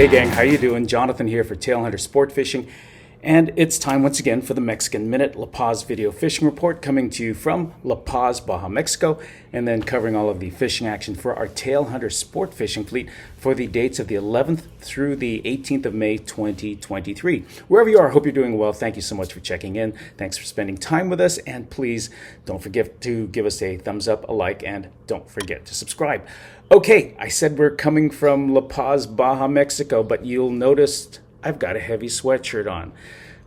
Hey gang, how you doing? Jonathan here for Tailhunter Sportfishing, and it's time once again for the Mexican Minute La Paz video fishing report, coming to you from La Paz, Baja, Mexico, and then covering all of the fishing action for our Tailhunter Sport Fishing fleet for the dates of the 11th through the 18th of May 2023. Wherever you are, I hope you're doing well. Thank you so much for checking in. Thanks for spending time with us, and please don't forget to give us a thumbs up, a like, and don't forget to subscribe. Okay, I said we're coming from La Paz, Baja, Mexico, but you'll notice I've got a heavy sweatshirt on.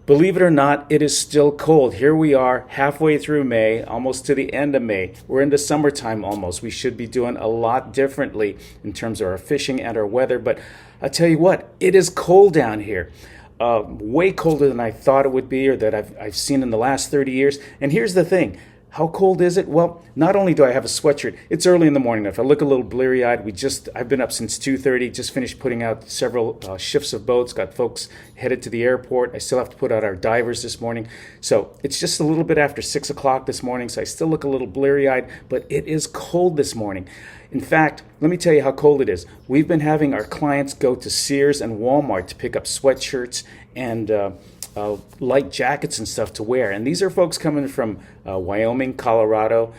Believe it or not, it is still cold. Here we are, halfway through May, almost to the end of May. We're into summertime almost. We should be doing a lot differently in terms of our fishing and our weather, but I'll tell you what, it is cold down here. Way colder than I thought it would be, or that I've seen in the last 30 years. And here's the thing. How cold is it? Well, not only do I have a sweatshirt, it's early in the morning. If I look a little bleary-eyed, I've been up since 2:30, just finished putting out several shifts of boats, got folks headed to the airport. I still have to put out our divers this morning. So it's just a little bit after 6 o'clock this morning, so I still look a little bleary-eyed, but it is cold this morning. In fact, let me tell you how cold it is. We've been having our clients go to Sears and Walmart to pick up sweatshirts and light jackets and stuff to wear. And these are folks coming from Wyoming, Colorado,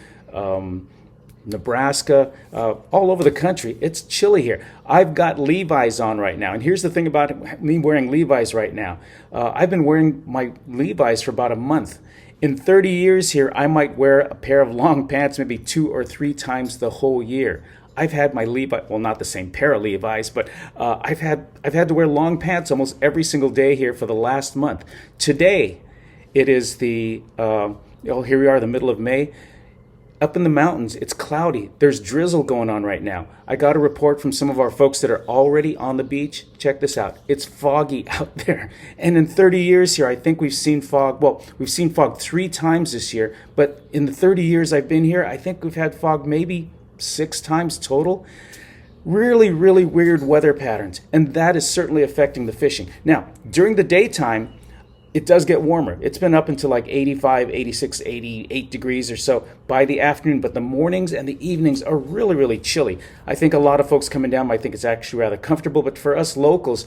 Nebraska, all over the country. It's chilly here. I've got Levi's on right now. And here's the thing about me wearing Levi's right now. I've been wearing my Levi's for about a month. In 30 years here, I might wear a pair of long pants maybe 2 or 3 times the whole year. I've had my Levi, well, not the same pair of Levi's, but I've had to wear long pants almost every single day here for the last month. Today, it is here we are, the middle of May. Up in the mountains, it's cloudy. There's drizzle going on right now. I got a report from some of our folks that are already on the beach. Check this out. It's foggy out there. And in 30 years here, I think we've seen fog. Well, we've seen fog 3 times this year. But in the 30 years I've been here, I think we've had fog maybe 6 times total. Really, really weird weather patterns. And that is certainly affecting the fishing. Now, during the daytime, it does get warmer. It's been up until like 85, 86, 88 degrees or so by the afternoon, but the mornings and the evenings are really, really chilly. I think a lot of folks coming down might think it's actually rather comfortable, but for us locals,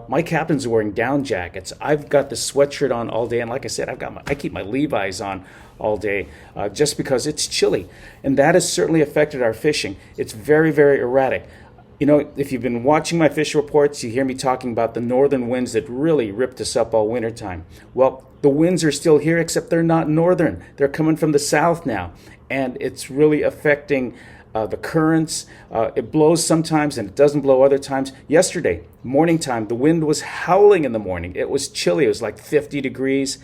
my captains are wearing down jackets. I've got the sweatshirt on all day, and like I said, I keep my Levi's on all day just because it's chilly, and that has certainly affected our fishing. It's very, very erratic. You know, if you've been watching my fish reports, you hear me talking about the northern winds that really ripped us up all wintertime. Well, the winds are still here, except they're not northern. They're coming from the south now, and it's really affecting the currents. It blows sometimes, and it doesn't blow other times. Yesterday, morning time, the wind was howling in the morning. It was chilly. It was like 50 degrees.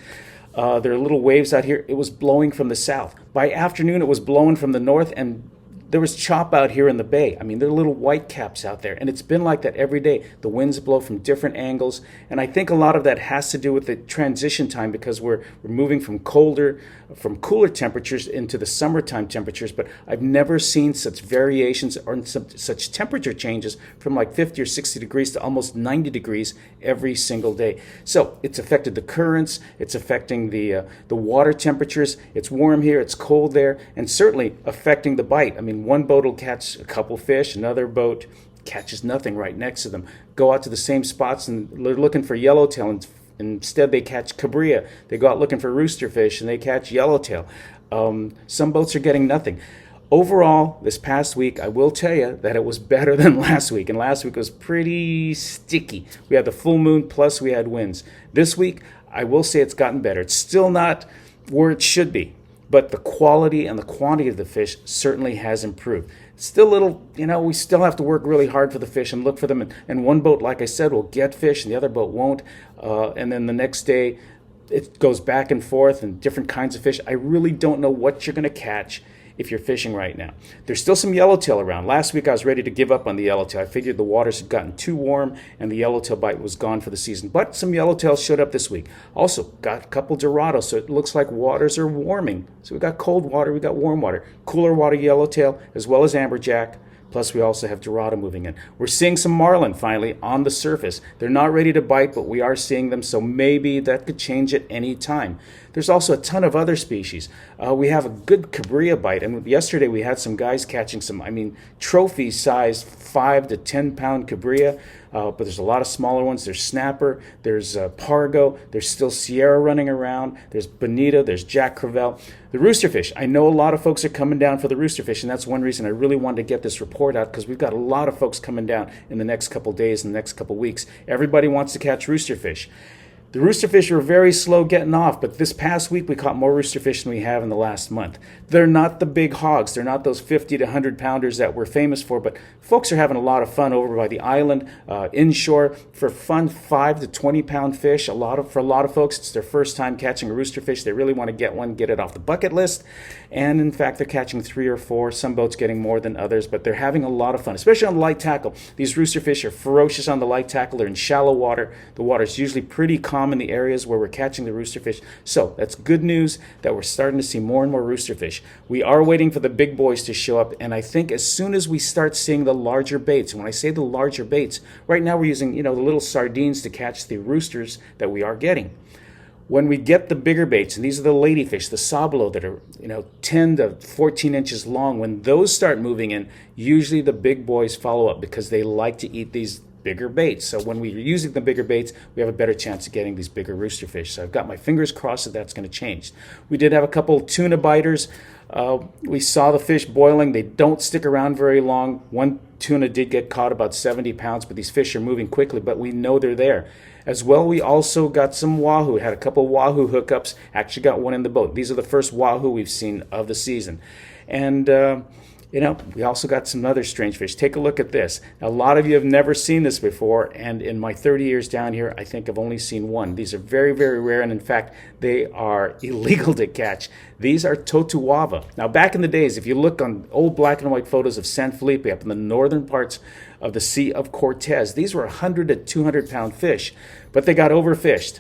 There are little waves out here. It was blowing from the south. By afternoon, it was blowing from the north, and there was chop out here in the bay. I mean, there are little white caps out there, and it's been like that every day. The winds blow from different angles, and I think a lot of that has to do with the transition time, because we're moving from cooler temperatures into the summertime temperatures. But I've never seen such variations or such temperature changes from like 50 or 60 degrees to almost 90 degrees every single day. So it's affected the currents, it's affecting the water temperatures. It's warm here, it's cold there, and certainly affecting the bite. I mean, one boat will catch a couple fish, another boat catches nothing right next to them. Go out to the same spots and they're looking for yellowtail, and instead they catch cabria. They go out looking for roosterfish and they catch yellowtail. Some boats are getting nothing. Overall, this past week, I will tell you that it was better than last week, and last week was pretty sticky. We had the full moon, plus we had winds. This week, I will say it's gotten better. It's still not where it should be, but the quality and the quantity of the fish certainly has improved. Still a little, we still have to work really hard for the fish and look for them. And one boat, like I said, will get fish and the other boat won't. And then the next day, it goes back and forth and different kinds of fish. I really don't know what you're going to catch if you're fishing right now. There's still some yellowtail around. Last week I was ready to give up on the yellowtail. I figured the waters had gotten too warm and the yellowtail bite was gone for the season. But some yellowtail showed up this week. Also got a couple Dorados, so it looks like waters are warming. So we got cold water, we got warm water. Cooler water yellowtail as well as amberjack. Plus, we also have Dorado moving in. We're seeing some marlin finally on the surface. They're not ready to bite, but we are seeing them, so maybe that could change at any time. There's also a ton of other species. We have a good cabria bite, and yesterday we had some guys catching some, trophy-sized 5 to 10 pound cabria. but there's a lot of smaller ones. There's snapper, there's pargo, there's still Sierra running around, there's bonita, there's Jack Crevalle. The roosterfish, I know a lot of folks are coming down for the roosterfish, and that's one reason I really wanted to get this report out, because we've got a lot of folks coming down in the next couple days and the next couple weeks. Everybody wants to catch roosterfish. The roosterfish are very slow getting off, but this past week we caught more roosterfish than we have in the last month. They're not the big hogs. They're not those 50 to 100 pounders that we're famous for, but folks are having a lot of fun over by the island, inshore, for fun 5 to 20 pound fish. For a lot of folks, it's their first time catching a roosterfish. They really want to get one, get it off the bucket list. And in fact, they're catching 3 or 4. Some boats getting more than others, but they're having a lot of fun, especially on the light tackle. These roosterfish are ferocious on the light tackle. They're in shallow water. The water's usually pretty calm in the areas where we're catching the roosterfish. So that's good news that we're starting to see more and more roosterfish. We are waiting for the big boys to show up, and I think as soon as we start seeing the larger baits, and when I say the larger baits, right now we're using, the little sardines to catch the roosters that we are getting. When we get the bigger baits, and these are the ladyfish, the sabalo that are 10 to 14 inches long, when those start moving in, usually the big boys follow up because they like to eat these bigger baits. So when we're using the bigger baits, we have a better chance of getting these bigger roosterfish. So I've got my fingers crossed that that's going to change. We did have a couple tuna biters. We saw the fish boiling. They don't stick around very long. One tuna did get caught about 70 pounds, but these fish are moving quickly, but we know they're there. As well, we also got some wahoo. Had a couple wahoo hookups. Actually got one in the boat. These are the first wahoo we've seen of the season. And we also got some other strange fish. Take a look at this. Now, a lot of you have never seen this before, and in my 30 years down here, I think I've only seen one. These are very, very rare, and in fact, they are illegal to catch. These are totuava. Now, back in the days, if you look on old black and white photos of San Felipe up in the northern parts of the Sea of Cortez, these were 100 to 200 pound fish, but they got overfished.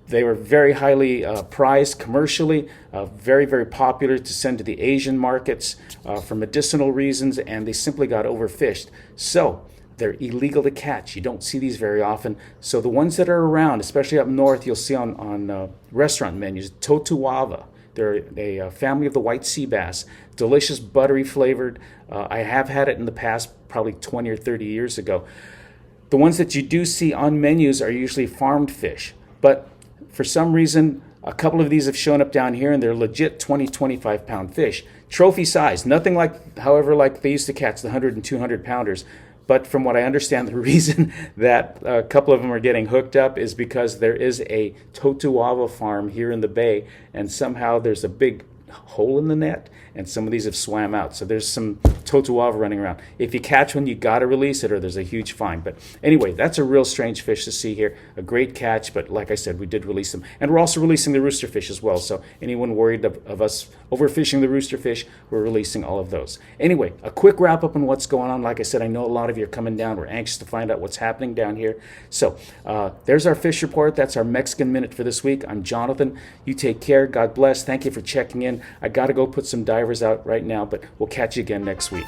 They were very highly prized commercially, very, very popular to send to the Asian markets for medicinal reasons, and they simply got overfished. So they're illegal to catch. You don't see these very often. So the ones that are around, especially up north, you'll see on restaurant menus, totuava. They're a family of the white sea bass, delicious, buttery flavored. I have had it in the past, probably 20 or 30 years ago. The ones that you do see on menus are usually farmed fish, but for some reason, a couple of these have shown up down here, and they're legit 20, 25 pound fish. Trophy size, nothing like they used to catch the 100 and 200 pounders. But from what I understand, the reason that a couple of them are getting hooked up is because there is a totuava farm here in the bay, and somehow there's a big hole in the net, and some of these have swam out. So there's some totuava running around. If you catch one, you got to release it, or there's a huge fine. But anyway, that's a real strange fish to see here. A great catch, but like I said, we did release them. And we're also releasing the roosterfish as well. So anyone worried of us overfishing the roosterfish, we're releasing all of those. Anyway, a quick wrap up on what's going on. Like I said, I know a lot of you are coming down. We're anxious to find out what's happening down here. So there's our fish report. That's our Mexican Minute for this week. I'm Jonathan. You take care. God bless. Thank you for checking in. I got to go put some divers out right now, but we'll catch you again next week.